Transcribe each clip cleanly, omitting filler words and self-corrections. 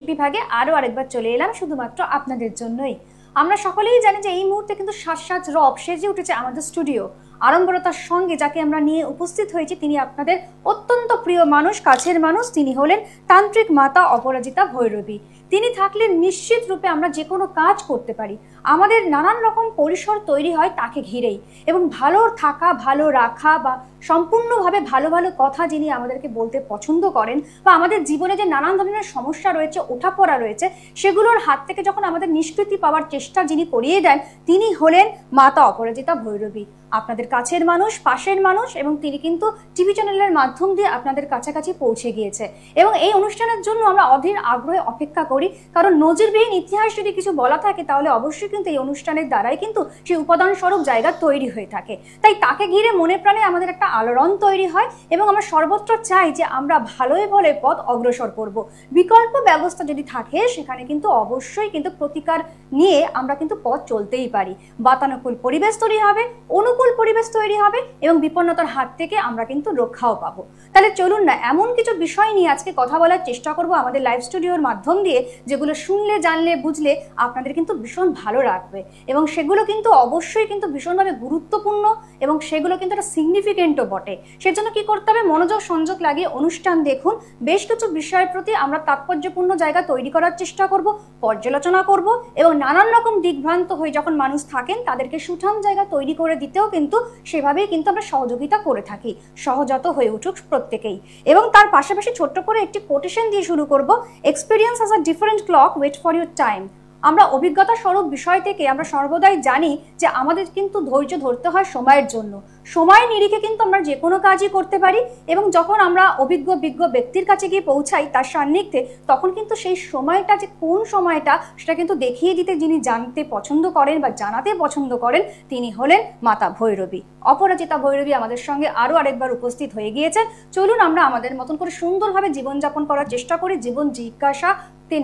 বিভাগে আরো আরেকবার চলে এলাম শুধুমাত্র আপনাদের জন্যই। আমরা সকলেই জানি যে এই মুহূর্তে কিন্তু সাজ রব সেজে উঠেছে আমাদের স্টুডিও। আড়ম্বরতার সঙ্গে যাকে আমরা নিয়ে উপস্থিত হয়েছি তিনি আপনাদের অত্যন্ত প্রিয় মানুষ, কাছের মানুষ। তিনি হলেন তান্ত্রিক মাতা অপরাজিতা ভৈরবী। তিনি থাকলে নিশ্চিত রূপে আমরা যে কোনো কাজ করতে পারি। আমাদের নানান রকম পরিসর তৈরি হয় তাকে ঘিরেই, এবং ভালো থাকা, ভালো রাখা বা সম্পূর্ণভাবে ভালো ভালো কথা যিনি আমাদেরকে বলতে পছন্দ করেন, বা আমাদের জীবনে যে নানান ধরনের সমস্যা রয়েছে, ওঠাপড়া রয়েছে, সেগুলোর হাত থেকে যখন আমাদের নিষ্কৃতি পাওয়ার চেষ্টা যিনি করিয়ে দেন, তিনি হলেন মাতা অপরাজিতা ভৈরবী। আপনাদের কাছের মানুষ, পাশের মানুষ, এবং তিনি কিন্তু টিভি চ্যানেলের মাধ্যম দিয়ে আপনাদের কাছাকাছি পৌঁছে গিয়েছে। এবং এই অনুষ্ঠানের জন্য আমরা অধীর আগ্রহে অপেক্ষা করি, কারণ নজিরবিহীন ইতিহাস যদি কিছু বলা থাকে তাহলে অবশ্যই কিন্তু এই অনুষ্ঠানের দ্বারাই কিন্তু সেই উপাদান স্বরূপ জায়গা তৈরি হয়ে থাকে। তাই তাকে ঘিরে মনে প্রাণে আমাদের একটা আলোড়ন তৈরি হয়, এবং আমরা সর্বত্র চাই যে আমরা ভালোই বলে পথ অগ্রসর করব। বিকল্প ব্যবস্থা যদি থাকে সেখানে কিন্তু অবশ্যই কিন্তু প্রতিকার নিয়ে আমরা কিন্তু পথ চলতেই পারি। বাতানুকূল পরিবেশ তৈরি হবে, অনুকূল পরিবেশ তৈরি হবে, এবং বিপন্নতার হাত থেকে আমরা কিন্তু রক্ষাও পাবো। তাহলে চলুন না, এমন কিছু বিষয় নিয়ে আজকে কথা বলার চেষ্টা করব আমাদের লাইভ স্টুডিওর মাধ্যম দিয়ে, যেগুলো শুনলে, জানলে, বুঝলে আপনাদের কিন্তু ভীষণ ভালো লাগবে, এবং সেগুলো কিন্তু অবশ্যই কিন্তু ভীষণভাবে গুরুত্বপূর্ণ, এবং সেগুলো কিন্তু একটা সিগনিফিকেন্টও বটে। সেজন্য কি করতে হবে, মনোযোগ সংযোগ লাগিয়ে অনুষ্ঠান দেখুন। বেশ কিছু বিষয়ের প্রতি আমরা তাৎপর্যপূর্ণ জায়গা তৈরি করার চেষ্টা করব, পর্যালোচনা করব, এবং নানান রকম দিকভ্রান্ত হয়ে যখন মানুষ থাকেন তাদেরকে সুঠাম জায়গা তৈরি করে দিতেও কিন্তু সেভাবেই কিন্তু আমরা সহযোগিতা করে থাকি। সহজাত হয়ে উঠুক প্রত্যেকেই। এবং তার পাশাপাশি ছোট্ট করে একটি কোটেশন দিয়ে শুরু করব, experience has a different clock, wait for your time. আমরা অভিজ্ঞতা স্বরূপ বিষয় থেকে আমরা সর্বদাই জানি যে আমাদের কিন্তু ধৈর্য ধরতে হয় সময়ের জন্য। সময় নিরিখে কিন্তু আমরা যে কোনো কাজই করতে পারি, এবং যখন আমরা অভিজ্ঞ বিজ্ঞ ব্যক্তির কাছে গিয়ে পৌঁছাই তার সান্নিধ্যে, তখন কিন্তু সেই সময়টা যে কোন সময়টা সেটা কিন্তু দেখিয়ে দিতে যিনি জানতে পছন্দ করেন বা জানাতে পছন্দ করেন, তিনি হলেন মাতা ভৈরবী। অপরাজিতা ভৈরবী আমাদের সঙ্গে আরও আরেকবার উপস্থিত হয়ে গিয়েছেন। চলুন আমরা আমাদের মতন করে সুন্দরভাবে জীবনযাপন করার চেষ্টা করি। জীবন জিজ্ঞাসা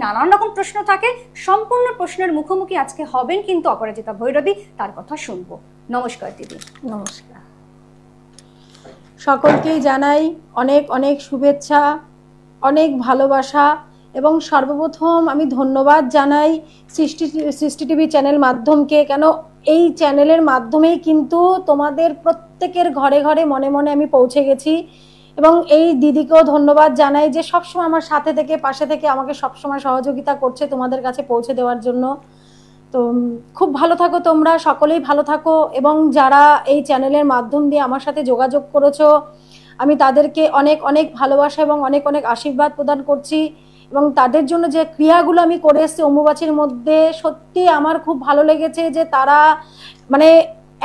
নানান রকম প্রশ্ন থাকে, সম্পূর্ণ প্রশ্নের মুখোমুখি আজকে হবেন কিন্তু অপরাজিতা ভৈরবী, তার কথা শুনবো। নমস্কার দিদি। নমস্কার। সকলকেই জানাই অনেক অনেক শুভেচ্ছা, অনেক ভালোবাসা, এবং সর্বপ্রথম আমি ধন্যবাদ জানাই সৃষ্টি টিভি চ্যানেল মাধ্যমকে। কেন এই চ্যানেলের মাধ্যমেই কিন্তু তোমাদের প্রত্যেকের ঘরে ঘরে মনে মনে আমি পৌঁছে গেছি, এবং এই দিদিকেও ধন্যবাদ জানাই যে সবসময় আমার সাথে থেকে, পাশে থেকে আমাকে সবসময় সহযোগিতা করছে তোমাদের কাছে পৌঁছে দেওয়ার জন্য। তো খুব ভালো থাকো তোমরা, সকলেই ভালো থাকো, এবং যারা এই চ্যানেলের মাধ্যম দিয়ে আমার সাথে যোগাযোগ করেছো আমি তাদেরকে অনেক অনেক ভালোবাসা এবং অনেক অনেক আশীর্বাদ প্রদান করছি। এবং তাদের জন্য যে ক্রিয়াগুলো আমি করে এসেছি অম্বুবাচীর মধ্যে, সত্যি আমার খুব ভালো লেগেছে যে তারা মানে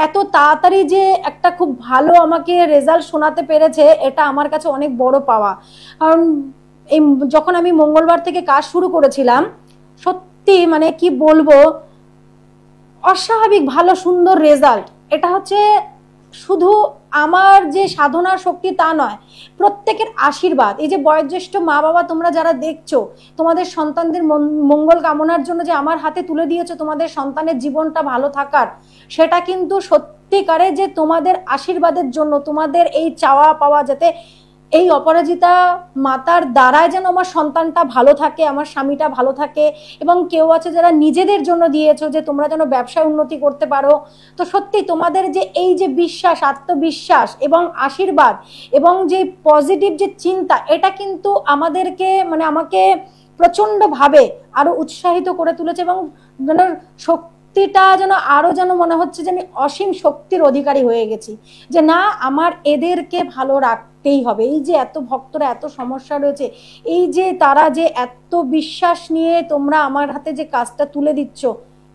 এত তাড়াতাড়ি যে একটা খুব ভালো আমাকে রেজাল্ট শোনাতে পেরেছে, এটা আমার কাছে অনেক বড় পাওয়া। কারণ এই যখন আমি মঙ্গলবার থেকে কাজ শুরু করেছিলাম, সত্যি মানে কি বলবো, অস্বাভাবিক ভালো সুন্দর রেজাল্ট। এটা হচ্ছে শুধু আমার যে সাধনার শক্তি তা নয়, প্রত্যেকের আশীর্বাদ। এই যে বয়োজ্যেষ্ঠ মা বাবা তোমরা যারা দেখছো, তোমাদের সন্তানদের মঙ্গল কামনার জন্য যে আমার হাতে তুলে দিয়েছো তোমাদের সন্তানের জীবনটা ভালো থাকার, সেটা কিন্তু সত্যিকারে যে তোমাদের আশীর্বাদের জন্য, তোমাদের এই চাওয়া পাওয়া যাতে এই অপরাজিতা মাতার দ্বারাই যেন আমার সন্তানটা ভালো থাকে, আমার স্বামীটা ভালো থাকে। এবং কেউ আছে যারা নিজেদের জন্য দিয়েছো যে তোমরা যেন ব্যবসায় উন্নতি করতে পারো। তো সত্যি তোমাদের যে এই যে বিশ্বাস, আত্মবিশ্বাস এবং আশীর্বাদ এবং যে পজিটিভ যে চিন্তা, এটা কিন্তু আমাদেরকে মানে আমাকে প্রচণ্ডভাবে আরো উৎসাহিত করে তুলেছে, এবং যেন শক্তিটা যেন আরো যেন মনে হচ্ছে যে আমি অসীম শক্তির অধিকারী হয়ে গেছি, যে না আমার এদেরকে ভালো রাখতেই হবে। এই যে এত ভক্তরা, এত সমস্যা রয়েছে, এই যে তারা যে এত বিশ্বাস নিয়ে তোমরা আমার হাতে যে কাজটা তুলে দিচ্ছ,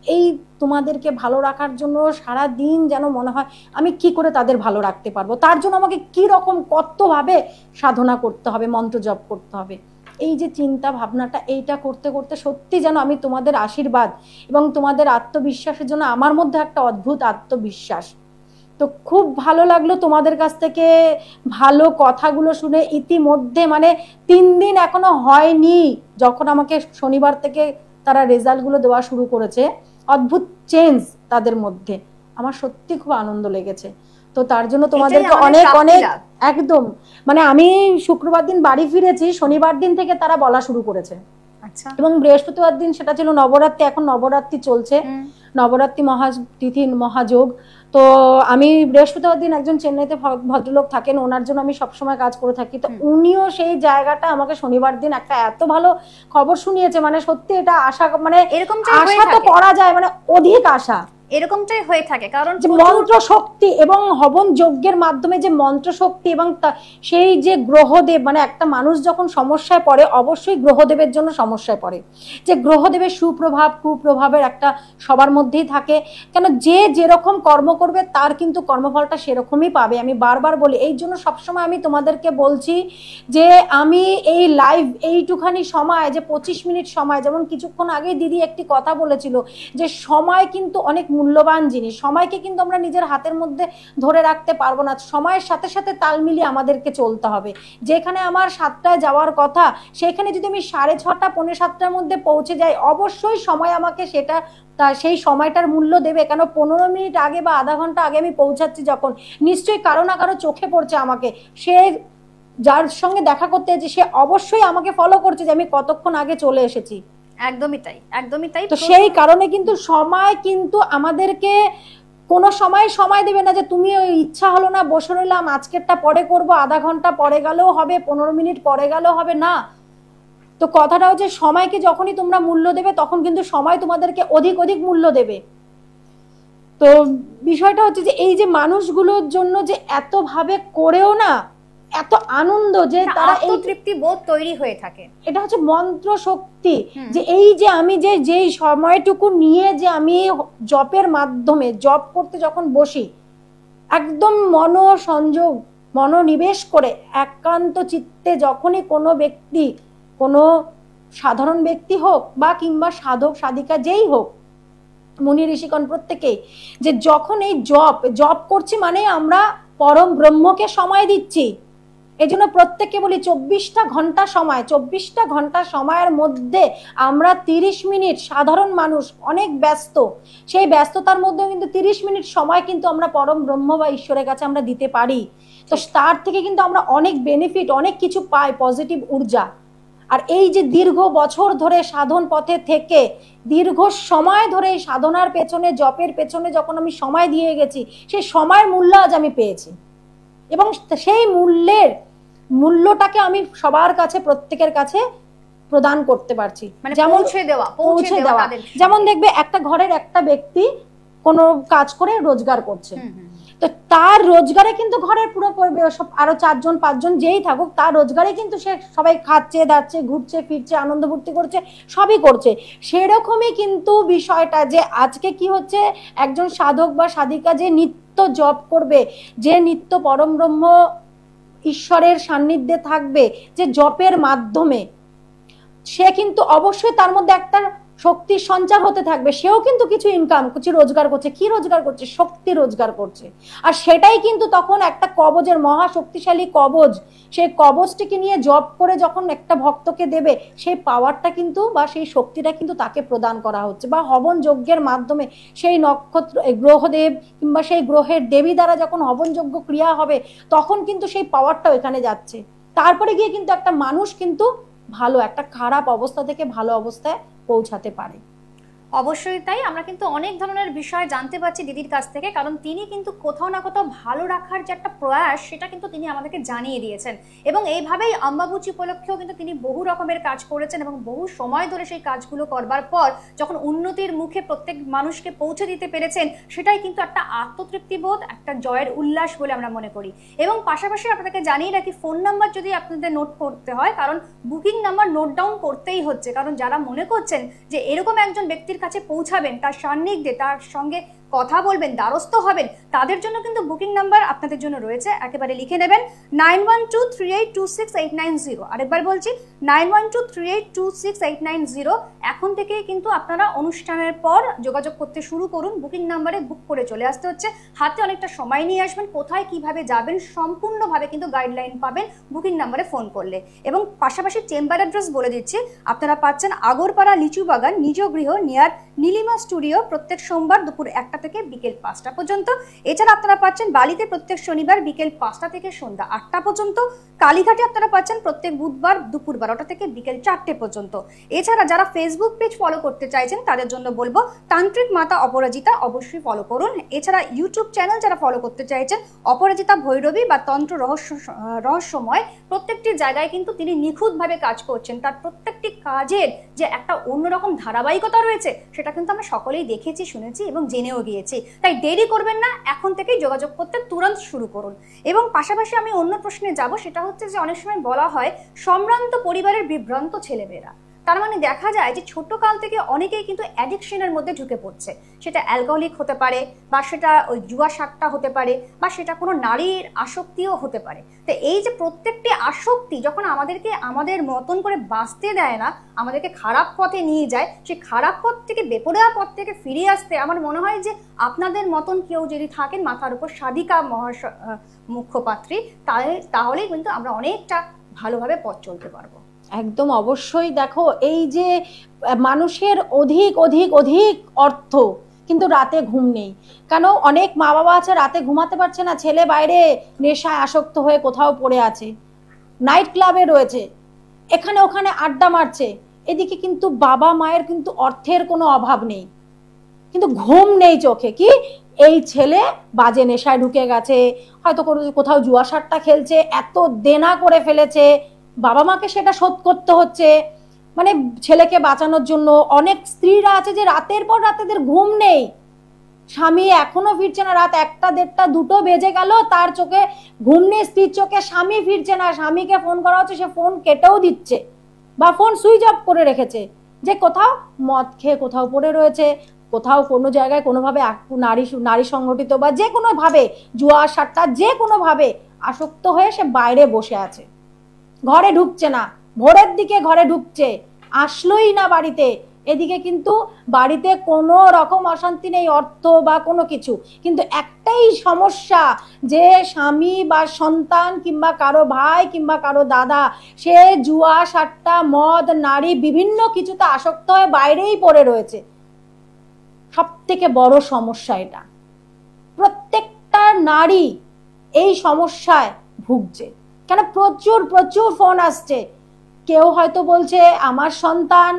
এই তোমাদেরকে ভালো রাখার জন্য সারা দিন যেন মনে হয় আমি কি করে তাদের ভালো রাখতে পারবো, তার জন্য আমাকে কি রকম কতভাবে সাধনা করতে হবে, মন্ত্র জপ করতে হবে। এই যে চিন্তা ভাবনাটা, এইটা করতে করতে সত্যি যেন আমি তোমাদের আশীর্বাদ এবং তোমাদের আত্মবিশ্বাসের জন্য আমার মধ্যে একটা অদ্ভুত আত্মবিশ্বাস। তো খুব ভালো লাগলো তোমাদের কাছ থেকে ভালো কথাগুলো শুনে। ইতিমধ্যে মানে 3 দিন এখনো হয়নি যখন আমাকে শনিবার থেকে তারা রেজাল্টগুলো দেওয়া শুরু করেছে, অদ্ভুত চেঞ্জ তাদের মধ্যে, আমার সত্যি খুব আনন্দ লেগেছে। তো তার জন্য তোমাদেরকে অনেক অনেক একদম মানে আমি শুক্রবার দিন বাড়ি ফিরেছি, শনিবার দিন থেকে তারা বলা শুরু করেছে। আচ্ছা। এবং বৃহস্পতিবার দিন সেটা ছিল নবরাত্রি, এখন নবরাত্রি চলছে, নবরাত্রি মহাতিথি মহাযোগ। তো আমি বৃহস্পতিবার দিন, একজন চেন্নাইতে ভদ্রলোক থাকেন, ওনার জন্য আমি সবসময় কাজ করে থাকি। তো উনিও সেই জায়গাটা আমাকে শনিবার দিন একটা এত ভালো খবর শুনিয়েছে, মানে সত্যি এটা আশা, মানে এরকম আশা তো করা যায়, মানে অধিক আশা। এরকমটাই হয়ে থাকে, কারণ মন্ত্র শক্তি এবং হবন যজ্ঞের মাধ্যমে যে মন্ত্র শক্তি এবং সেই যে গ্রহদেব, মানে একটা মানুষ যখন সমস্যায় পড়ে অবশ্যই গ্রহদেবের জন্য সমস্যায় পড়ে, যে গ্রহদেবের সুপ্রভাব কুপ্রভাবের একটা সবার মধ্যেই থাকে। কেন, যে যেরকম কর্ম করবে তার কিন্তু কর্মফলটা সেরকমই পাবে। আমি বারবার বলি, এই জন্য সবসময় আমি তোমাদেরকে বলছি যে আমি এই লাইভ এইটুখানি সময়, যে 25 মিনিট সময়, যেমন কিছুক্ষণ আগে দিদি একটি কথা বলেছিল যে সময় কিন্তু অনেক মূল্যবান জিনিস, সময়কে কিন্তু আমরা নিজের হাতের মধ্যে ধরে রাখতে পারবো না, সময়ের সাথে সাথে তাল মিলিয়ে আমাদেরকে চলতে হবে। যেখানে আমার 7টায় যাওয়ার কথা সেখানে যদি আমি 6:30 পৌনে 7টার মধ্যে পৌঁছে যাই, অবশ্যই সময় আমাকে সেটা সেই সময়টার মূল্য দেবে। কেন 15 মিনিট আগে বা আধা ঘন্টা আগে আমি পৌঁছাচ্ছি যখন, নিশ্চয়ই কারো না কারো চোখে পড়ছে আমাকে, সে যার সঙ্গে দেখা করতে যে সে অবশ্যই আমাকে ফলো করছে যে আমি কতক্ষণ আগে চলে এসেছি। একদমই তাই, একদমই তাই। তো সেই কারণে কিন্তু সময় কিন্তু আমাদেরকে কোনো সময় দেবে না যে তুমি ওই ইচ্ছা হলো না বসে রইলাম, আজকেরটা পরে করব, আধা ঘন্টা পরে গেলেও হবে, 15 মিনিট পরে গেলেও হবে, না। তো কথাটা হচ্ছে সময়কে যখনই তোমরা মূল্য দেবে তখন কিন্তু সময় তোমাদেরকে অধিক অধিক মূল্য দেবে। তো বিষয়টা হচ্ছে যে এই যে মানুষগুলোর জন্য যে এত ভাবে করেও না এত আনন্দ, যে তারা এই তৃপ্তি বোধ তৈরি হয়ে থাকে, এটা হচ্ছে মন্ত্র শক্তি। যে এই যে আমি যেই সময়টুকু নিয়ে যে আমি জপের মাধ্যমে জপ করতে যখন বসি, একদম মনোসংযোগ মনোনিবেশ করে একান্ত চিত্তে, যখনই কোনো ব্যক্তি, কোনো সাধারণ ব্যক্তি হোক বা কিংবা সাধক সাধিকা যেই হোক, মুনি ঋষিগণ প্রত্যেকেই, যে যখন এই জপ করছি মানে আমরা পরম ব্রহ্মকে সময় দিচ্ছি। এই জন্য প্রত্যেককে বলি 24টা ঘন্টা সময়ের মধ্যে আমরা 30 মিনিট, সাধারণ মানুষ অনেক ব্যস্ত, সেই ব্যস্ততার মধ্যে কিন্তু 30 মিনিট সময় কিন্তু আমরা পরম ব্রহ্ম বা ঈশ্বরের কাছে আমরা দিতে পারি। তো তার থেকে কিন্তু আমরা অনেক বেনিফিট, অনেক কিছু পাই, পজিটিভ ঊর্জা। আর এই যে দীর্ঘ বছর ধরে সাধন পথে থেকে দীর্ঘ সময় ধরে এই সাধনার পেছনে, জপের পেছনে যখন আমি সময় দিয়ে গেছি, সেই সময়ের মূল্য আজ আমি পেয়েছি। এবং সেই মূল্যটাকে আমি সবার কাছে, প্রত্যেকের কাছে প্রদান করতে পারছি, মানে পৌঁছে দেওয়া। যেমন দেখবে একটা ঘরের একটা ব্যক্তি কোনো কাজ করে রোজগার করছে, তো তার রোজগারে কিন্তু ঘরের পুরো আরো 4জন 5জন যেই থাকুক, তার রোজগারে কিন্তু সে সবাই খাচ্ছে দাচ্ছে ঘুরছে ফিরছে আনন্দ ফুর্তি করছে, সবই করছে। সেরকমই কিন্তু বিষয়টা যে আজকে কি হচ্ছে, একজন সাধক বা সাধিকা যে নিত্য জপ করবে, যে নিত্য পরম ব্রহ্ম ঈশ্বরের সান্নিধ্যে থাকবে, যে জপের মাধ্যমে, সে কিন্তু অবশ্যই তার মধ্যে একটা শক্তির সঞ্চার হতে থাকবে। সেও কিন্তু কিছু ইনকাম, কিছু রোজগার করছে। কি রোজগার করছে? শক্তি রোজগার করছে। আর সেটাই কিন্তু তখন একটা কবজের, মহা শক্তিশালী কবজ, সেই কবজটিকে নিয়ে জপ করে যখন একটা ভক্তকে দেবে, সেই পাওয়ারটা কিন্তু বা সেই শক্তিটা কিন্তু তাকে প্রদান করা হচ্ছে। বা হবন যজ্ঞের মাধ্যমে সেই নক্ষত্র, গ্রহদেব কিংবা সেই গ্রহের দেবী দ্বারা যখন হবন যজ্ঞ ক্রিয়া হবে, তখন কিন্তু সেই পাওয়ারটা এখানে যাচ্ছে। তারপরে গিয়ে কিন্তু একটা মানুষ কিন্তু ভালো, একটা খারাপ অবস্থা থেকে ভালো অবস্থায় পৌঁছাতে পারে। অবশ্যই তাই। আমরা কিন্তু অনেক ধরনের বিষয় জানতে পারছি দিদির কাছ থেকে, কারণ তিনি কিন্তু কোথাও না কোথাও ভালো রাখার যে একটা প্রয়াস, সেটা কিন্তু তিনি আমাদেরকে জানিয়ে দিয়েছেন। এবং এইভাবেই অম্বাবুচি উপলক্ষেও কিন্তু তিনি বহু রকমের কাজ করেছেন এবং বহু সময় ধরে সেই কাজগুলো করবার পর যখন উন্নতির মুখে প্রত্যেক মানুষকে পৌঁছে দিতে পেরেছেন, সেটাই কিন্তু একটা আত্মতৃপ্তিবোধ, একটা জয়ের উল্লাস বলে আমরা মনে করি। এবং পাশাপাশি আপনাদেরকে জানিয়ে রাখি, ফোন নাম্বার যদি আপনাদের নোট করতে হয়, কারণ বুকিং নাম্বার নোট ডাউন করতেই হচ্ছে, কারণ যারা মনে করছেন যে এরকম একজন ব্যক্তির কাছে পৌঁছাবেন, তার সান্নিধ্যে তার সঙ্গে কথা বলবেন, দ্বারস্থ হবেন, তাদের জন্য কিন্তু বুকিং নাম্বার আপনাদের জন্য রয়েছে। একেবারে লিখে নেবেন 9123826890। আরেকবার বলছি 9123826890। এখন থেকেই কিন্তু আপনারা অনুষ্ঠানের পর যোগাযোগ করতে শুরু করুন। বুকিং নাম্বারে বুক করে চলে আসতে হচ্ছে, হাতে অনেকটা সময় নিয়ে আসবেন। কোথায় কিভাবে যাবেন সম্পূর্ণভাবে কিন্তু গাইডলাইন পাবেন বুকিং নাম্বারে ফোন করলে। এবং পাশাপাশি চেম্বার অ্যাড্রেস বলে দিচ্ছি, আপনারা পাচ্ছেন আগরপাড়া লিচু বাগান, নিজ গৃহ, নিয়ার নীলিমা স্টুডিও, প্রত্যেক সোমবার দুপুর 1টা থেকে বিকেল 5টা পর্যন্ত। এছাড়া আপনারা পাচ্ছেন বালিতে প্রত্যেক শনিবার বিকেল 5টা থেকে সন্ধ্যা 8টা পর্যন্ত। কালীঘাটে আপনারা পাচ্ছেন প্রত্যেক বুধবার দুপুর 12টা থেকে বিকেল 4টে পর্যন্ত। এছাড়া যারা ফেসবুক পেজ ফলো করতে চাইছেন তাদের জন্য বলবো তান্ত্রিক মাতা অপরাজিতা অবশ্যই ফলো করুন। এছাড়া ইউটিউব চ্যানেল যারা ফলো করতে চাইছেন অপরাজিতা ভৈরবী বা তন্ত্র রহস্যময়, প্রত্যেকটি জায়গায় কিন্তু তিনি নিখুঁতভাবে কাজ করছেন। তার প্রত্যেকটি কাজের যে একটা অন্যরকম ধারাবাহিকতা রয়েছে সেটা কিন্তু আমরা সকলেই দেখেছি, শুনেছি এবং জেনেও গিয়েছি। তাই দেরি করবেন না, এখন থেকেই যোগাযোগ করতে তুরন্ত শুরু করুন। এবং পাশাপাশি আমি অন্য প্রশ্নে যাব, সেটা হচ্ছে যে অনেক সময় বলা হয় সম্ভ্রান্ত পরিবারের বিভ্রান্ত ছেলেমেয়েরা। তার মানে দেখা যায় যে ছোটকাল থেকে অনেকেই কিন্তু অ্যাডিকশনের মধ্যে ঢুকে পড়ছে। সেটা অ্যালকোহলিক হতে পারে, বা সেটা ওই জুয়া সাট্টা হতে পারে, বা সেটা কোনো নারীর আসক্তিও হতে পারে। তো এই যে প্রত্যেকটি আসক্তি যখন আমাদেরকে আমাদের মতন করে বাঁচতে দেয় না, আমাদেরকে খারাপ পথে নিয়ে যায়, সেই খারাপ পথ থেকে বেপরোয়া পথ থেকে ফিরিয়ে আসতে আমার মনে হয় যে আপনাদের মতন কেউ যদি থাকেন মাথার উপর সাধিকা মুখ্যপাত্রী, তাহলেই কিন্তু আমরা অনেকটা ভালোভাবে পথ চলতে পারবো। একদম অবশ্যই। দেখো, এই যে মানুষের অধিক অধিক অধিক অর্থ কিন্তু রাতে ঘুম নেই কেন? অনেক মা বাবা আছে রাতে ঘুমাতে পারছে না, ছেলে বাইরে নেশায় আসক্ত হয়ে কোথাও পড়ে আছে, নাইট ক্লাবে রয়েছে, এখানে ওখানে আড্ডা মারছে। এদিকে কিন্তু বাবা মায়ের কিন্তু অর্থের কোনো অভাব নেই, কিন্তু ঘুম নেই চোখে। কি এই ছেলে বাজে নেশায় ঢুকে গেছে, হয়তো কোথাও জুয়া সাট্টা খেলছে, এত দেনা করে ফেলেছে, বাবা মাকে সেটা শোধ করতে হচ্ছে। মানে ছেলেকে বাঁচানোর জন্য অনেক স্ত্রীরা আছে যে রাতের পর রাতেদের ঘুম নেই, স্বামী এখনো ফিরছে না, রাত 1টা 1:30 2টো বেজে গেল, তার চোখে ঘুম নেই, স্ত্রীর চোখে স্বামী ফিরছে না, স্বামীকে ফোন করা হচ্ছে, সে ফোন কেটেও দিচ্ছে বা ফোন সুইচ অফ করে রেখেছে, যে কোথাও মদ খেয়ে কোথাও পড়ে রয়েছে, কোথাও কোনো জায়গায় কোনোভাবে নারী সংগঠিত বা যে কোনোভাবে জুয়া সাট্টা যে কোনোভাবে আসক্ত হয়ে সে বাইরে বসে আছে, ঘরে ঢুকছে না, ভোরের দিকে ঘরে ঢুকছে, আসলোই না বাড়িতে। এদিকে কিন্তু বাড়িতে কোনো রকম অশান্তি নেই, অর্থ বা কোনো কিছু, কিন্তু একটাই সমস্যা যে স্বামী বা সন্তান কিংবা কারো ভাই কিংবা কারো দাদা সে জুয়া সাট্টা মদ নারী বিভিন্ন কিছুতে আসক্ত হয়ে বাইরেই পড়ে রয়েছে। সব থেকে বড় সমস্যা এটা, প্রত্যেকটা নারী এই সমস্যায় ভুগছে। কেন? প্রচুর প্রচুর ফোন আসছে, কেউ হয়তো বলছে আমার সন্তান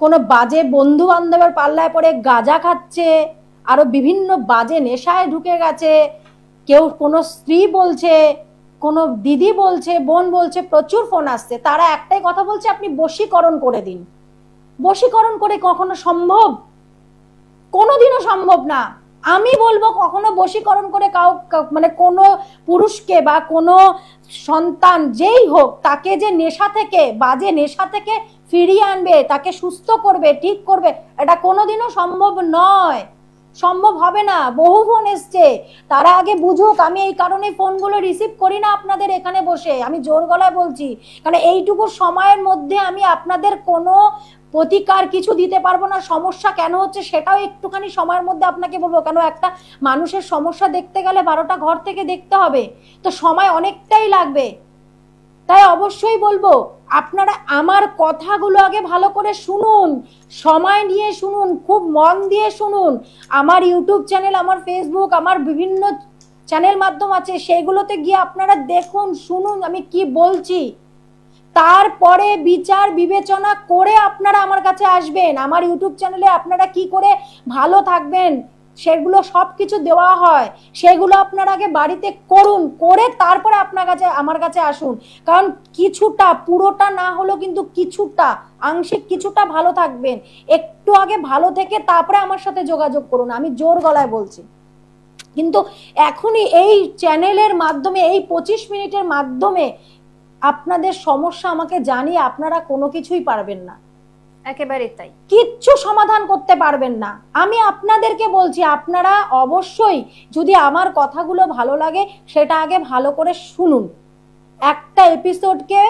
কোনো বাজে বন্ধু বান্ধবের পাল্লায় পড়ে গাঁজা খাচ্ছে, আরো বিভিন্ন বাজে নেশায় ঢুকে গেছে, কেউ কোনো স্ত্রী বলছে, কোনো দিদি বলছে, বোন বলছে, প্রচুর ফোন আসছে। তারা একটাই কথা বলছে আপনি বশীকরণ করে দিন। বশীকরণ করে কখনো সম্ভব? কোনোদিনও সম্ভব না। আমি বলবো কখনো বশীকরণ করে মানে কোনো পুরুষকে বা কোনো সন্তান যেই হোক তাকে যে নেশা থেকে বাজে নেশা থেকে ফিরিয়ে আনবে, তাকে সুস্থ করবে, ঠিক করবে, এটা কোনোদিনও সম্ভব নয়, সম্ভব হবে না। বহু ফোন এসছে, তারা আগে বুঝুক। আমি এই কারণে ফোনগুলো রিসিভ করি না আপনাদের এখানে বসে, আমি জোর গলায় বলছি, কারণ এইটুকু সময়ের মধ্যে আমি আপনাদের কোনো প্রতিকার কিছু দিতে পারবো না। সমস্যা কেন হচ্ছে সেটাও একটুখানি সময়ের মধ্যে আপনাকে বলবো, কেন একটা মানুষের সমস্যা দেখতে গেলে 12টা ঘর থেকে দেখতে হবে, তো সময় অনেকটাই লাগবে। তাই অবশ্যই বলবো আপনারা আমার কথাগুলো আগে ভালো করে শুনুন, সময় নিয়ে শুনুন, খুব মন দিয়ে শুনুন। আমার ইউটিউব চ্যানেল, আমার ফেসবুক, আমার বিভিন্ন চ্যানেল মাধ্যম আছে, সেগুলোতে গিয়ে আপনারা দেখুন, শুনুন আমি কি বলছি, তারপরে বিচার বিবেচনা করে আপনারা আমার কাছে আসবেন। আমার ইউটিউব চ্যানেলে আপনারা কি করে ভালো থাকবেন সেগুলো সবকিছু দেওয়া হয়, সেগুলো আপনারা আগে বাড়িতে করুন, করে তারপরে আমার কাছে আসুন। কারণ কিছুটা, পুরোটা না হলেও কিন্তু কিছুটা, আংশিক কিছুটা ভালো থাকবেন। একটু আগে ভালো থেকে তারপরে আমার সাথে যোগাযোগ করুন, আমি জোর গলায় বলছি। কিন্তু এখনই এই চ্যানেলের মাধ্যমে, এই 25 মিনিটের মাধ্যমে আপনাদের সমস্যা আমাকে জানিয়ে আপনারা কোনো কিছুই পারবেন না, একেবারে তাই, কিচ্ছু সমাধান করতে পারবেন না। আমি আপনাদেরকে বলছি, আপনারা অবশ্যই যদি আমার কথাগুলো ভালো লাগে সেটা আগে ভালো করে শুনুন। একটা এপিসোডকে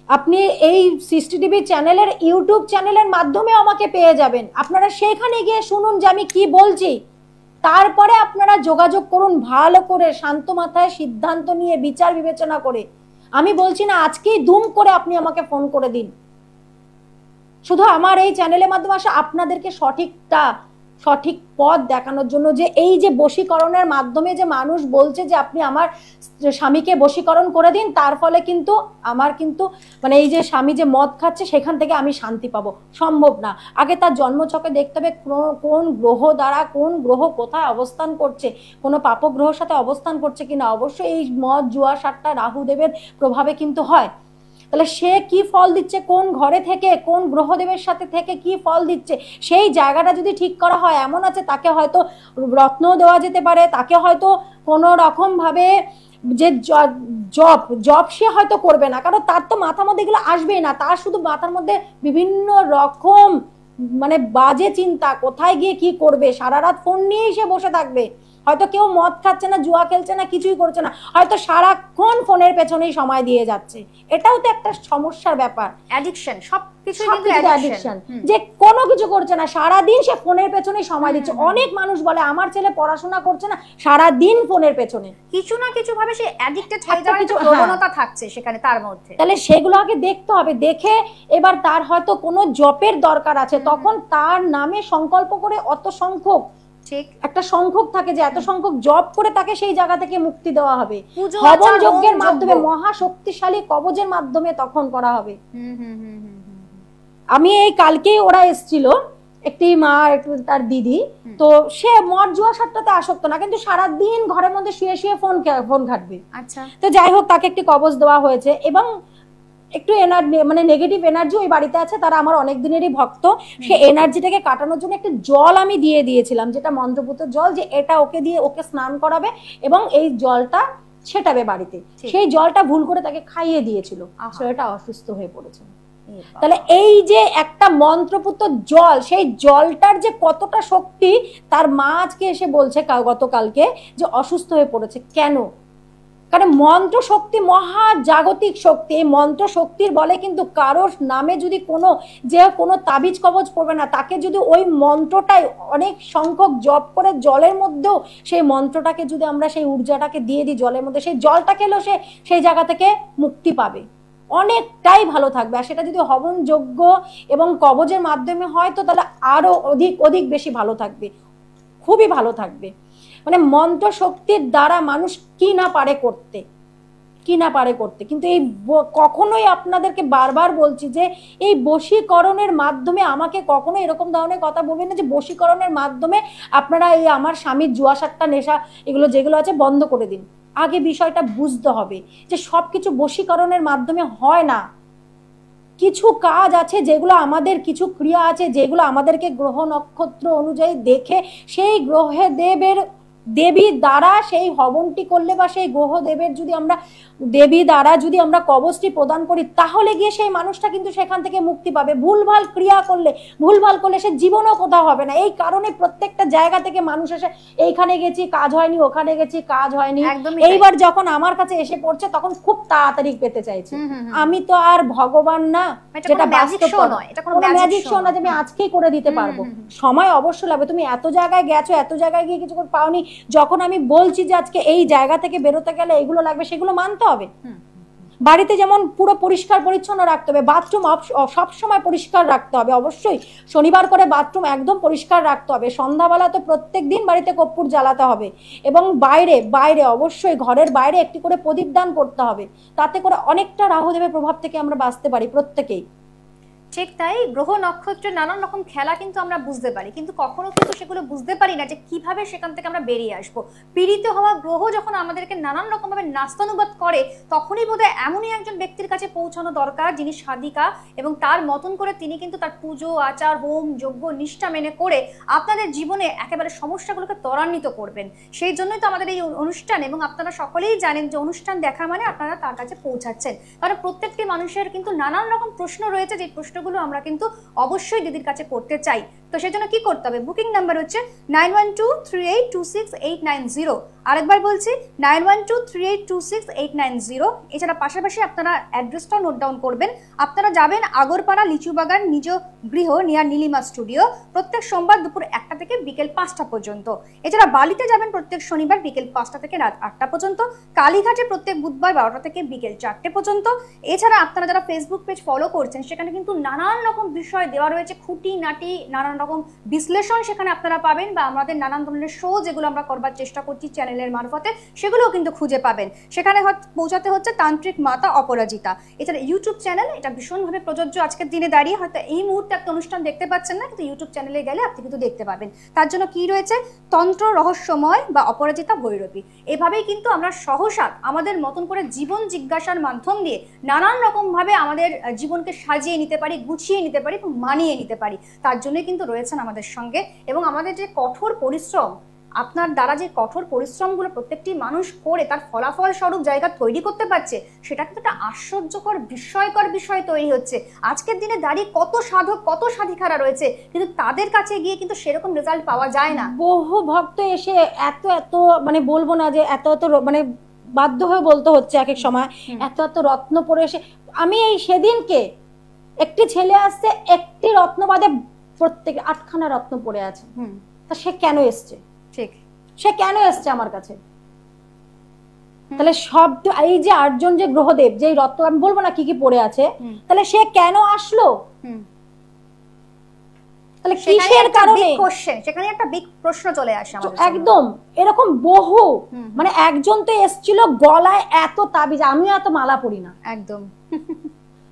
আপনি এই সৃষ্টি টিভি চ্যানেলের ইউটিউব চ্যানেলের মাধ্যমে আমাকে পেয়ে যাবেন, আপনারা সেখানে গিয়ে শুনুন যে আমি কি বলছি, তারপরে আপনারা যোগাযোগ করুন ভালো করে, শান্ত মাথায় সিদ্ধান্ত নিয়ে, বিচার বিবেচনা করে। আমি বলছি না আজকেই দুম করে আপনি আমাকে ফোন করে দিন, শুধু আমার এই চ্যানেলের মাধ্যমে আসা আপনাদেরকে সঠিকটা সঠিক পথ দেখানোর জন্য, যে এই যে বশীকরণের মাধ্যমে যে মানুষ বলছে যে আপনি আমার স্বামীকে বশীকরণ করে দিন, তার ফলে কিন্তু আমার কিন্তু মানে এই যে স্বামী যে মদ খাচ্ছে সেখান থেকে আমি শান্তি পাবো, সম্ভব না। আগে তার জন্মছকে দেখতে হবে কোন গ্রহ দ্বারা কোন গ্রহ কোথায় অবস্থান করছে, কোনো পাপগ্রহের সাথে অবস্থান করছে কিনা। অবশ্যই এই মদ জুয়া সাট্টা রাহুদেবের প্রভাবে কিন্তু হয়। তাহলে সে কি ফল দিচ্ছে, কোন ঘরে থেকে কোন গ্রহদেবের সাথে থেকে কি ফল দিচ্ছে, সেই জায়গাটা যদি ঠিক করা হয়, এমন আছে তাকে হয়তো রত্ন দেওয়া যেতে পারে, তাকে হয়তো কোনো রকম ভাবে যে জব সে হয়তো করবে না, কারণ তার তো মাথার মধ্যে এগুলো আসবেই না। তার শুধু মাথার মধ্যে বিভিন্ন রকম মানে বাজে চিন্তা, কোথায় গিয়ে কি করবে, সারা রাত ফোন নিয়েই সে বসে থাকবে। হয়তো কেউ মদ খাচ্ছে না, জুয়া খেলছে না, কিছুই করছে না, হয়তো সারাক্ষণ ফোনের পেছনেই সময় দিয়ে যাচ্ছে। এটাও তো একটা সমস্যার ব্যাপার, অ্যাডিকশন, সবকিছু অ্যাডিকশন, যে কোনো কিছু করছে না, সারাদিন সে ফোনের পেছনেই সময় দিচ্ছে। অনেক মানুষ বলে আমার ছেলে পড়াশোনা করছে না, সারাদিন ফোনের পেছনে, কিছু না কিছু ভাবে সে অ্যাডিক্টেড হয়ে যাওয়ার একটা প্রবণতা থাকছে সেখানে তার মধ্যে। তাহলে সেগুলো আগে দেখতে হবে, দেখে এবার তার হয়তো কোনো জপের দরকার আছে, তখন তার নামে সংকল্প করে অত সংখ্যক একটা সংখ্যক থাকে যে এত সংখ্যক জপ করে তাকে সেই জায়গা থেকে মুক্তি দেওয়া হবে। হবন যজ্ঞের মাধ্যমে, মহাশক্তিশালী কবজের মাধ্যমে তখন করা হবে। আমি এই কালকেই ওরা এসেছিল, একটি মা একটু তার দিদি, তো সে মদ জুয়া সাট্টাতে আসক্ত না, কিন্তু সারাদিন ঘরের মধ্যে শুয়ে শুয়ে ফোন ঘাটবে। আচ্ছা, তো যাই হোক, তাকে একটি কবজ দেওয়া হয়েছে এবং একটু এনার্জি মানে নেগেটিভ এনার্জি ওই বাড়িতে আছে, তারা আমার অনেক দিনেরই ভক্ত। সে এনার্জিটাকে কাটানোর জন্য একটা জল আমি দিয়ে দিয়েছিলাম, যেটা মন্ত্রপুত জল, যে এটা ওকে দিয়ে ওকে স্নান করাবে এবং এই জলটা ছেটাবে বাড়িতে। সেই জলটা ভুল করে তাকে খাইয়ে দিয়েছিল, সেটা অসুস্থ হয়ে পড়েছে। তাহলে এই যে একটা মন্ত্রপুত জল, সেই জলটার যে কতটা শক্তি, তার মা আজকে এসে বলছে গতকালকে যে অসুস্থ হয়ে পড়েছে। কেন? কারণ মন্ত্র শক্তি মহা জাগতিক শক্তি। এই মন্ত্র শক্তির বলে কিন্তু কারোর নামে যদি কোনো তাবিজ কবজ পড়বে না, তাকে যদি ওই মন্ত্রটাই অনেক সংখ্যক জপ করে জলের মধ্যেও সেই মন্ত্রটাকে যদি আমরা সেই ঊর্জাটাকে দিয়ে দিই জলের মধ্যে, সেই জলটা খেলেও সে সেই জায়গা থেকে মুক্তি পাবে, অনেকটাই ভালো থাকবে। আর সেটা যদি হবন যজ্ঞ এবং কবজের মাধ্যমে হয় তো তাহলে আরো অধিক বেশি ভালো থাকবে, খুবই ভালো থাকবে। মানে মন্ত্র শক্তির দ্বারা মানুষ কি না পারে করতে, কিন্তু এই কখনোই আপনাদেরকে বারবার বলছি যে এই বশীকরণের মাধ্যমে আমাকে কখনো এরকম ধরনের কথা বলবেন না যে বশীকরণের মাধ্যমে আপনারা এই আমার স্বামীর জুয়া সাট্টা নেশা এগুলো যেগুলো আছে বন্ধ করে দিন। আগে বিষয়টা বুঝতে হবে যে সবকিছু বশীকরণের মাধ্যমে হয় না। কিছু কাজ আছে যেগুলো আমাদের, কিছু ক্রিয়া আছে যেগুলো আমাদেরকে গ্রহ নক্ষত্র অনুযায়ী দেখে সেই গ্রহে দেবী দ্বারা সেই হবনটি করলে বা সেই গ্রহ দেবের যদি আমরা দেবী দ্বারা যদি আমরা কবচটি প্রদান করি, তাহলে গিয়ে সেই মানুষটা কিন্তু সেখান থেকে মুক্তি পাবে। ভুলভাল ক্রিয়া করলে, ভুলভাল করলে সে জীবনও কোথাও হবে না। এই কারণে প্রত্যেকটা জায়গা থেকে মানুষ এসে এইখানে গেছি কাজ হয়নি, ওখানে গেছি কাজ হয়নি, এইবার যখন আমার কাছে এসে পড়ছে তখন খুব তাড়াতাড়ি পেতে চাইছে। আমি তো আর ভগবান না, যেটা বাস্তব নয়, এটা কোনো ম্যাজিক শো না যে আমি আজকেই করে দিতে পারবো। সময় অবশ্যই লাগবে। তুমি এত জায়গায় গেছো, এত জায়গায় গিয়ে কিছু পাওনি, যখন আমি বলছি যে আজকে এই জায়গা থেকে বেরোতে গেলে এগুলো লাগবে, সেগুলো মানতে হবে। বাড়িতে যেমন পুরো পরিষ্কার পরিচ্ছন্ন রাখতে হবে, বাথরুম সবসময় পরিষ্কার রাখতে হবে, অবশ্যই শনিবার করে বাথরুম একদম পরিষ্কার রাখতে হবে। সন্ধ্যাবেলা তো প্রত্যেক দিন বাড়িতে কর্পূর জ্বালাতে হবে এবং বাইরে অবশ্যই ঘরের বাইরে একটি করে প্রদীপ দান করতে হবে। তাতে করে অনেকটা রাহুদেবের প্রভাব থেকে আমরা বাঁচতে পারি প্রত্যেকেই। ঠিক তাই, গ্রহ নক্ষত্রের নানান রকম খেলা কিন্তু আমরা বুঝতে পারি, কিন্তু কখনো কিন্তু সেগুলো বুঝতে পারি না যে কিভাবে সেখান থেকে আমরা বেরিয়ে আসবো। পীড়িত হওয়া গ্রহ যখন আমাদেরকে নানান রকম ভাবে নাস্তানুবাদ করে, তখনই বোধহয় এমনই একজন ব্যক্তির কাছে পৌঁছানো দরকার যিনি সাধিকা এবং তার মতন করে তিনি কিন্তু তার পুজো আচার হোম যজ্ঞ নিষ্ঠা মেনে করে আপনাদের জীবনে একেবারে সমস্যাগুলোকে ত্বরান্বিত করবেন। সেই জন্যই তো আমাদের এই অনুষ্ঠান, এবং আপনারা সকলেই জানেন যে অনুষ্ঠান দেখা মানে আপনারা তার কাছে পৌঁছাচ্ছেন। কারণ প্রত্যেকটি মানুষের কিন্তু নানান রকম প্রশ্ন রয়েছে, যে প্রশ্নগুলো আমরা কিন্তু অবশ্যই দিদির কাছে করতে চাই। তো সেজন্য কি করতে হবে? বুকিং নাম্বার হচ্ছে 9123826890। আরেকবার বলছি 9123826890। এছাড়া পাশাপাশি আপনারা অ্যাড্রেসটাও নোট ডাউন করবেন। আপনারা যাবেন আগরপাড়া লিচুবাগান নিজ গৃহ নিয়ার নীলিমা স্টুডিও, প্রত্যেক সোমবার দুপুর 1টা থেকে বিকেল 5টা পর্যন্ত। এছাড়া বালিতে যাবেন প্রত্যেক শনিবার বিকেল 5টা থেকে রাত 8টা পর্যন্ত। কালীঘাটে প্রত্যেক বুধবার 12টা থেকে বিকেল 4টে পর্যন্ত। এছাড়া আপনারা যারা ফেসবুক পেজ ফলো করছেন, সেখানে কিন্তু নানান রকম বিষয় দেওয়া রয়েছে, খুঁটিনাটি নানান রকম বিশ্লেষণ সেখানে আপনারা পাবেন, বা আমাদের নানান ধরনের শো যেগুলো আমরা করবার চেষ্টা করছি চ্যানেলের মারফতে সেগুলোও কিন্তু খুঁজে পাবেন। সেখানে পৌঁছাতে হচ্ছে তান্ত্রিক মাতা অপরাজিতা। এছাড়া ইউটিউব চ্যানেল, এটা ভীষণভাবে প্রযোজ্য আজকের দিনে দাঁড়িয়ে। হয়তো এই মুহূর্তে একটা অনুষ্ঠান দেখতে পাচ্ছেন না, কিন্তু ইউটিউব চ্যানেলে গেলে আপনি কিন্তু দেখতে পাবেন। তার জন্য কি রয়েছে, তন্ত্র রহস্যময় বা অপরাজিতা ভৈরবী। এভাবেই কিন্তু আমরা সহসা আমাদের মতন করে জীবন জিজ্ঞাসার মাধ্যম দিয়ে নানান রকমভাবে আমাদের জীবনকে সাজিয়ে নিতে পারি, গুছিয়ে নিতে পারি এবং মানিয়ে নিতে পারি। তার জন্য কিন্তু রয়েছেন আমাদের সঙ্গে। এবং আমাদের যে কঠোর পরিশ্রম, আপনার দ্বারা যে কঠোর পরিশ্রমগুলো প্রত্যেকটি মানুষ করে তার ফলাফল স্বরূপ জায়গা তৈরি করতে পারছে, সেটা কিন্তু একটা আশ্চর্যকর বিস্ময়কর বিষয় তৈরি হচ্ছে। আজকের দিনে দাঁড়িয়ে কত সাধক, কত সাধিকারা রয়েছে, কিন্তু তাদের কাছে গিয়ে কিন্তু সেরকম রেজাল্ট পাওয়া যায় না। বহু ভক্ত এসে এত এত মানে বলবো না যে এত এত মানে বাধ্য হয়ে বলতে হচ্ছে এক এক সময়, এত এত রত্ন পরে এসে। আমি এই সেদিনকে একটি ছেলে আসছে, একটি রত্ন বাদে প্রত্যেক 8খানা রত্ন পড়ে আছে। তা সে কেন এসছে? ঠিক, সে কেন এসছে আমার কাছে? তাহলে সব এই যে 8জন যে গ্রহদেব, যে রত্ন আমি বলবো না কি কি পড়ে আছে, তাহলে সে কেন আসলো? তাহলে কিসের কারণে? সেখানে একটা বিগ প্রশ্ন চলে আসে আমাদের। একদম এরকম বহু, মানে একজন তো এসেছিল গলায় এত তাবিজ, আমিও এত মালা পরি না একদম,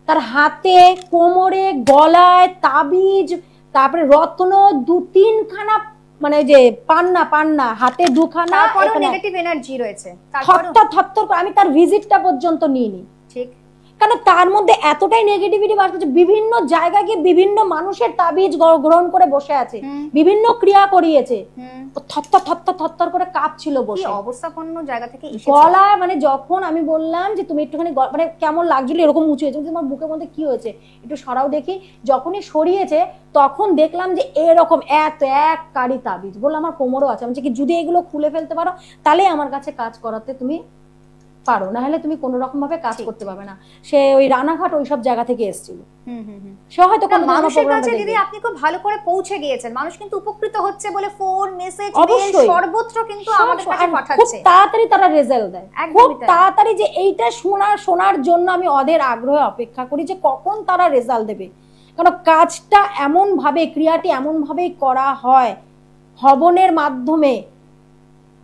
তার হাতে, কোমরে, গলায় তাবিজ, তারপরে রত্ন 2-3খানা, মানে যে পান্না হাতে 2খানা, নেগেটিভ এনার্জি রয়েছে, থরথর করে আমি তার ভিজিটটা পর্যন্ত নিইনি। ঠিক, কারণ তার মধ্যে এতটাই নেগেটিভিটি বাস করছে। বিভিন্ন জায়গায় গিয়ে বিভিন্ন মানুষের তাবিজ গ্রহণ করে বসে আছে, বিভিন্ন ক্রিয়া করিয়েছে, থরথর করে কাঁপছিল বসে, অবস্থাপন্ন জায়গা থেকে গলা। মানে যখন আমি বললাম যে তুমি একটুখানি মানে কেমন লাগছিল, এরকম উঁচু হয়েছে, তোমার বুকের মধ্যে কি হয়েছে একটু সরাও দেখি, যখনই সরিয়েছে তখন দেখলাম যে এরকম এত এক কারি তাবিজ। বললাম আমার কোমরও আছে। আমি কি যদি এগুলো খুলে ফেলতে পারো তাহলে আমার কাছে কাজ করাতে তুমি পারো, না হলে তুমি কোনো রকম ভাবে কাজ করতে পারবে না। সে ওই রানাঘাট ওই সব জায়গা থেকে এসেছিল। সে হয়তো মানুষের কাছে দিদি আপনি খুব ভালো করে পৌঁছে গিয়েছেন, মানুষ কিন্তু উপকৃত হচ্ছে বলে ফোন, মেসেজ, মেইল সর্বত্র কিন্তু আমাদের কাছে পাঠাচ্ছে। খুব তাড়াতাড়ি তারা রেজাল্ট দেয়, খুব তাড়াতাড়ি। যে এইটা শোনার জন্য আমি অধীর আগ্রহে অপেক্ষা করি যে কখন তারা রেজাল্ট দেবে। কারণ কাজটা এমন ভাবে, ক্রিয়াটি এমন ভাবেই করা হয় হবনের মাধ্যমে।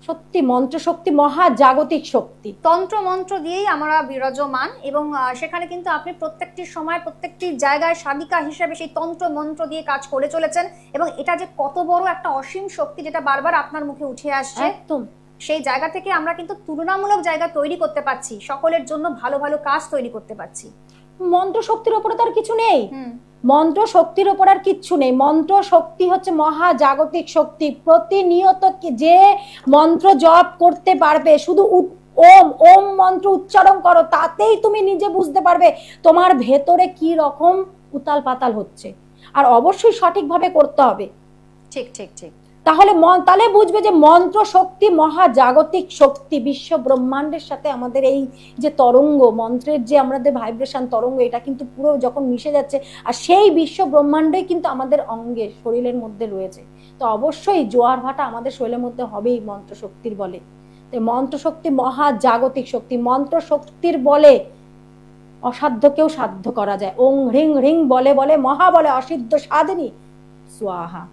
সত্যি মন্ত্র শক্তি, মহাজাগতিক শক্তি, তন্ত্র মন্ত্র দিয়েই আমরা বিরাজমান। এবং সেখানে কিন্তু আপনি প্রত্যেকটি সময় প্রত্যেকটি জায়গায় সাধিকা হিসেবে সেই তন্ত্র মন্ত্র দিয়ে কাজ করে চলেছেন। এবং এটা যে কত বড় একটা অসীম শক্তি, যেটা বারবার আপনার মুখে উঠে আসছে, একদম সেই জায়গা থেকে আমরা কিন্তু তুলনামূলক জায়গা তৈরি করতে পারছি, সকলের জন্য ভালো ভালো কাজ তৈরি করতে পারছি। মন্ত্র শক্তির উপরে তো আর কিছু নেই, মন্ত্র শক্তির উপর আর কিচ্ছু নেই। মন্ত্র শক্তি হচ্ছে মহাজাগতিক শক্তি। প্রতিনিয়ত যে মন্ত্র জপ করতে পারবে, শুধু ওম ওম মন্ত্র উচ্চারণ করো, তাতেই তুমি নিজে বুঝতে পারবে তোমার ভেতরে কি রকম উতাল পাতাল হচ্ছে। আর অবশ্যই সঠিকভাবে করতে হবে। ঠিক ঠিক ঠিক, তাহলে বুঝবে যে মন্ত্র শক্তি মহাজাগতিক শক্তি। বিশ্ব ব্রহ্মাণ্ডের সাথে আমাদের এই যে তরঙ্গ, মন্ত্রের যে আমাদের ভাইব্রেশন তরঙ্গ, এটা কিন্তু পুরো যখন মিশে যাচ্ছে, আর সেই বিশ্ব ব্রহ্মাণ্ডই কিন্তু আমাদের অঙ্গে, শরীরের মধ্যে রয়েছে। তো অবশ্যই জোয়ার ভাটা আমাদের শরীরের মধ্যে হবেই মন্ত্র শক্তির বলে। তো মন্ত্র শক্তি মহাজাগতিক শক্তি। মন্ত্র শক্তির বলে অসাধ্যকেও সাধ্য করা যায়। ওং হ্রিং হ্রিং বলে বলে মহা বলে অসিদ্ধ সাধিনী স্বাহা।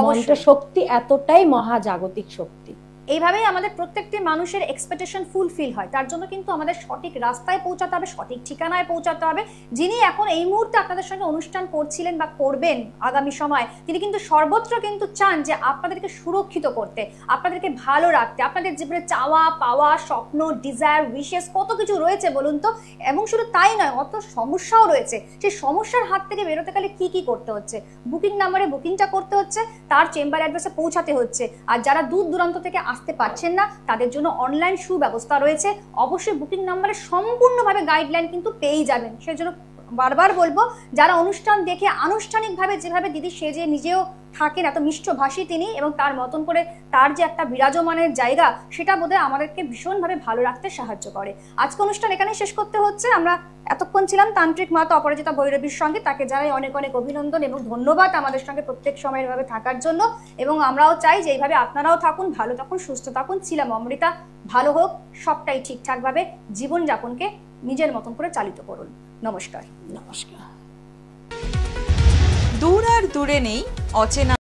মন্ত্র শক্তি এতটাই মহাজাগতিক শক্তি। এইভাবেই আমাদের প্রত্যেকটি মানুষের এক্সপেকটেশন ফুলফিল হয়। তার জন্য কিন্তু আমাদের সঠিক রাস্তায় পৌঁছাতে হবে, সঠিক ঠিকানায় পৌঁছাতে হবে। যিনি এখন এই মুহূর্তে আপনাদের সঙ্গে অনুষ্ঠান করছিলেন বা করবেন আগামী সময়, তিনি কিন্তু সর্বত্র কিন্তু চান যে আপনাদেরকে সুরক্ষিত করতে, আপনাদেরকে ভালো রাখতে। আপনাদের জীবনে চাওয়া পাওয়া, স্বপ্ন, ডিজায়ার, উইশেস কত কিছু রয়েছে বলুন তো। এবং শুধু তাই নয়, অত সমস্যাও রয়েছে। সেই সমস্যার হাত থেকে বেরোতে গেলে কি কি করতে হচ্ছে? বুকিং নাম্বারে বুকিংটা করতে হচ্ছে, তার চেম্বার অ্যাড্রেসে পৌঁছাতে হচ্ছে। আর যারা দূর দূরান্ত থেকে আসতে পারছেন না, তাদের জন্য অনলাইন সুব্যবস্থা রয়েছে। অবশ্যই বুকিং নাম্বারে সম্পূর্ণভাবে গাইডলাইন কিন্তু পেয়েই যাবেন। সেই জন্য বারবার বলবো, যারা অনুষ্ঠান দেখে আনুষ্ঠানিকভাবে যেভাবে দিদি সেজে নিজেও থাকেন, এত মিষ্টভাষী তিনি, এবং তার মতন করে তার যে একটা বিরাজমানের জায়গা, সেটা বোধহয় আমাদেরকে ভীষণভাবে ভালো রাখতে সাহায্য করে। আজকে অনুষ্ঠান এখানেই শেষ করতে হচ্ছে। আমরা এতক্ষণ ছিলাম তান্ত্রিক মাতা অপরাজিতা ভৈরবীর সঙ্গে। তাকে জানাই অনেক অনেক অভিনন্দন এবং ধন্যবাদ আমাদের সঙ্গে প্রত্যেক সময় এভাবে থাকার জন্য। এবং আমরাও চাই যে এইভাবে আপনারাও থাকুন, ভালো থাকুন, সুস্থ থাকুন। ছিলাম অমৃতা। ভালো হোক, সবটাই ঠিকঠাকভাবে জীবনযাপনকে নিজের মতন করে চালিত করুন। নমস্কার। নমস্কার। দূর আর দূরে নেই অচেনা